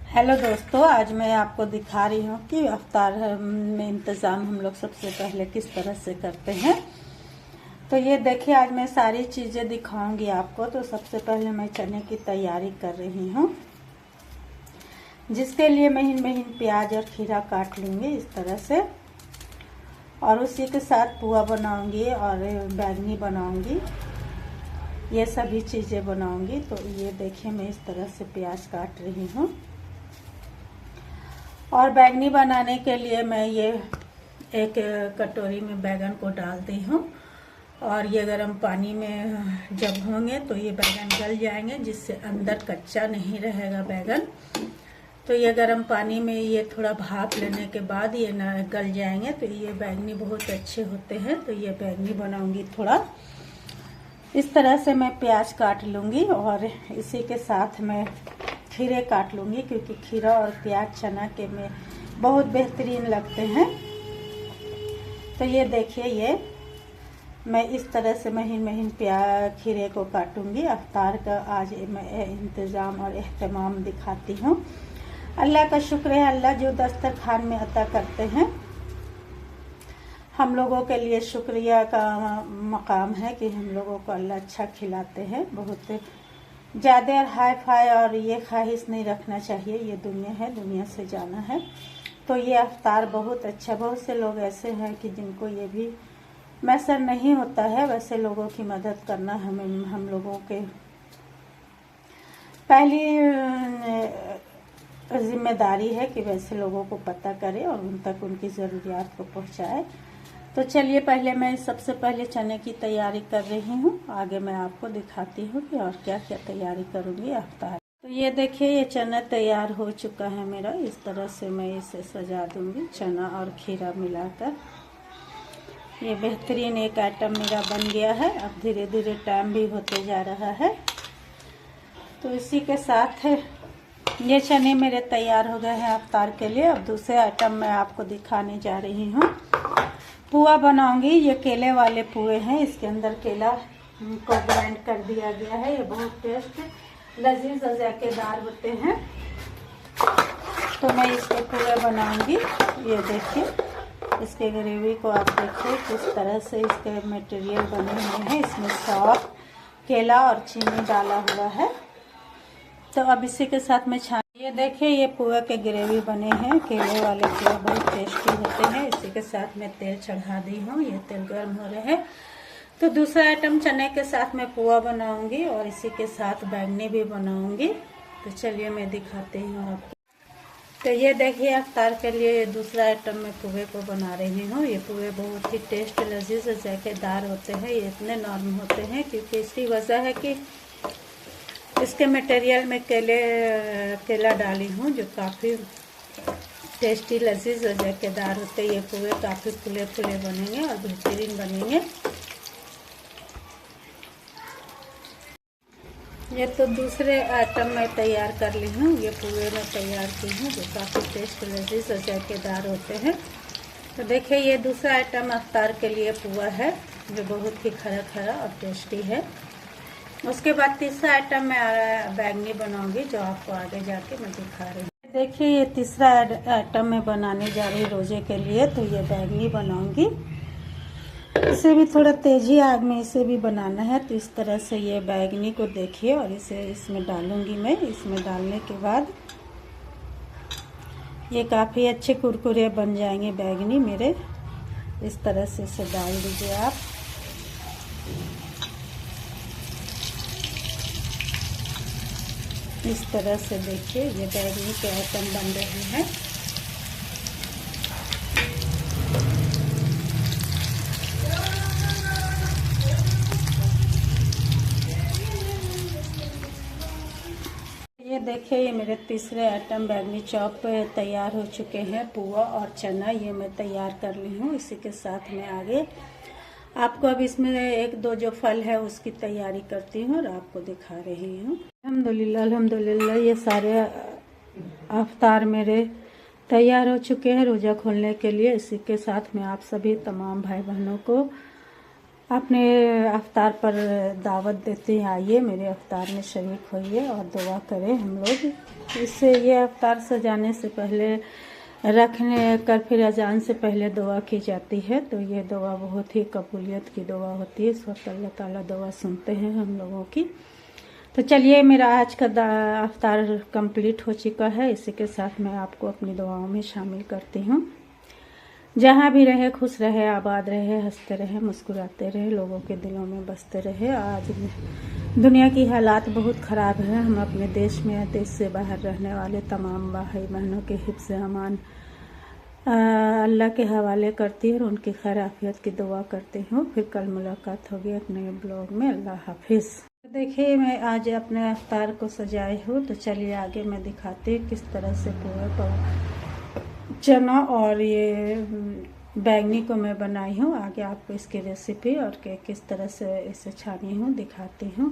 Hello दोस्तों, आज मैं आपको दिखा रही हूँ कि अफ्तार में इंतज़ाम हम लोग सबसे पहले किस तरह से करते हैं। तो ये देखिए, आज मैं सारी चीज़ें दिखाऊंगी आपको। तो सबसे पहले मैं चने की तैयारी कर रही हूँ, जिसके लिए महीन महीन प्याज और खीरा काट लूँगी इस तरह से, और उसी के साथ पुआ बनाऊँगी और बैंगनी बनाऊँगी, ये सभी चीज़ें बनाऊँगी। तो ये देखिए, मैं इस तरह से प्याज काट रही हूँ। और बैंगनी बनाने के लिए मैं ये एक कटोरी में बैंगन को डालती हूँ, और ये गर्म पानी में जब होंगे तो ये बैंगन गल जाएंगे, जिससे अंदर कच्चा नहीं रहेगा बैंगन। तो ये गर्म पानी में ये थोड़ा भाप लेने के बाद ये ना गल जाएंगे, तो ये बैंगनी बहुत अच्छे होते हैं। तो ये बैंगनी बनाऊंगी थोड़ा इस तरह से। मैं प्याज काट लूँगी और इसी के साथ मैं खीरे काट लूँगी, क्योंकि खीरा और प्याज चना के में बहुत बेहतरीन लगते हैं। तो ये देखिए, ये मैं इस तरह से महीन महीन खीरे को काटूँगी। अफ्तार का आज मैं इंतज़ाम और एहतमाम दिखाती हूँ। अल्लाह का शुक्र है, अल्लाह जो दस्तरखान में अता करते हैं, हम लोगों के लिए शुक्रिया का मकाम है कि हम लोगों को अल्लाह अच्छा खिलाते हैं। बहुत ज़्यादा हाई फाई और ये ख्वाहिश नहीं रखना चाहिए। ये दुनिया है, दुनिया से जाना है। तो ये अफ्तार बहुत अच्छा। बहुत से लोग ऐसे हैं कि जिनको ये भी मैसर नहीं होता है, वैसे लोगों की मदद करना हम लोगों के पहली जिम्मेदारी है कि वैसे लोगों को पता करे और उन तक उनकी ज़रूरियात को पहुंचाए। तो चलिए, पहले मैं सबसे पहले चने की तैयारी कर रही हूँ। आगे मैं आपको दिखाती हूँ कि और क्या क्या तैयारी करूँगी अफ्तार। तो ये देखिए, ये चना तैयार हो चुका है मेरा। इस तरह से मैं इसे सजा दूँगी, चना और खीरा मिलाकर। ये बेहतरीन एक आइटम मेरा बन गया है। अब धीरे धीरे टाइम भी होते जा रहा है। तो इसी के साथ ये चने मेरे तैयार हो गए हैं अफ्तार के लिए। अब दूसरे आइटम मैं आपको दिखाने जा रही हूँ। पुआ बनाऊंगी। ये केले वाले पुए हैं। इसके अंदर केला को ग्राइंड कर दिया गया है। ये बहुत टेस्ट लजीज और जायकेदार होते हैं। तो मैं इसके पुए बनाऊंगी। ये देखिए, इसके ग्रेवी को आप देखिए किस तरह से इसके मटेरियल बने हुए हैं। इसमें सौंफ, केला और चीनी डाला हुआ है। तो अब इसी के साथ मैं ये देखिए, ये पुआ के ग्रेवी बने हैं। केले वाले पुआ बहुत टेस्टी होते हैं। इसी के साथ मैं तेल चढ़ा दी हूँ। ये तेल गर्म हो रहे हैं। तो दूसरा आइटम चने के साथ मैं पुआ बनाऊंगी और इसी के साथ बैंगनी भी बनाऊंगी। तो चलिए मैं दिखाती हूँ आपको। तो ये देखिए, अफ्तार के लिए ये दूसरा आइटम मैं पुए को बना रही हूँ। ये पुए बहुत ही टेस्ट लजीज और जायकेदार होते हैं। ये इतने नरम होते हैं क्योंकि इसकी वजह है कि इसके मटेरियल में केला डाली हूँ, जो काफ़ी टेस्टी लजीज और जायकेदार होते हैं। ये पुए काफ़ी फुले फुले बनेंगे और बेहतरीन बनेंगे। ये तो दूसरे आइटम मैं तैयार कर ली हूँ। ये पुए मैं तैयार की हूँ, जो काफ़ी टेस्ट लजीज और जायकेदार होते हैं। तो देखिए, ये दूसरा आइटम अफ्तार के लिए पुआ है, जो बहुत ही खरा खरा और टेस्टी है। उसके बाद तीसरा आइटम मैं बैंगनी बनाऊंगी, जो आपको आगे जाके मैं दिखा रही हूँ। देखिए, ये तीसरा आइटम मैं बनाने जा रही रोजे के लिए। तो ये बैंगनी बनाऊंगी। इसे भी थोड़ा तेजी आग में इसे भी बनाना है। तो इस तरह से ये बैंगनी को देखिए, और इसे इसमें डालूंगी मैं। इसमें डालने के बाद ये काफ़ी अच्छे कुरकुरे बन जाएंगे बैंगनी मेरे। इस तरह से इसे डाल दीजिए आप। इस तरह से देखिए, ये बैंगनी के आइटम बन रहे हैं। ये देखिए, ये मेरे तीसरे आइटम बैंगनी चॉप तैयार हो चुके हैं। पुआ और चना ये मैं तैयार कर ली हूँ। इसी के साथ मैं आगे आपको अब इसमें एक दो जो फल है उसकी तैयारी करती हूँ और आपको दिखा रही हूँ। अल्हम्दुलिल्लाह अल्हम्दुलिल्लाह, ये सारे अफ्तार मेरे तैयार हो चुके हैं रोज़ा खोलने के लिए। इसी के साथ मैं आप सभी तमाम भाई बहनों को अपने अफ्तार पर दावत देते हैं, आइए मेरे अफ्तार में शरीक होइए और दुआ करें हम लोग। इससे ये अफ्तार सजाने से पहले रखने कर फिर अजान से पहले दुआ की जाती है, तो ये दुआ बहुत ही कबूलियत की दुआ होती है। इस वक्त अल्लाह ताला दुआ सुनते हैं हम लोगों की। तो चलिए, मेरा आज का अफ्तार कंप्लीट हो चुका है। इसी के साथ मैं आपको अपनी दुआओं में शामिल करती हूँ। जहाँ भी रहे खुश रहे, आबाद रहे, हंसते रहे, मुस्कुराते रहे, लोगों के दिलों में बसते रहे। आज दुनिया की हालात बहुत ख़राब है। हम अपने देश में, देश से बाहर रहने वाले तमाम भाई बहनों के हिफ्ज़ अमान अल्लाह के हवाले करती हूँ और उनकी खैर आफियत की दुआ करती हूँ। फिर कल मुलाकात होगी एक नए ब्लॉग में। अल्लाह हाफिज़। देखिए, मैं आज अपने अफ्तार को सजाई हूँ, तो चलिए आगे मैं दिखाती हूँ किस तरह से पूरा चना और ये बैंगनी को मैं बनाई हूँ। आगे आपको इसकी रेसिपी और किस तरह से इसे छानी हूँ दिखाती हूँ।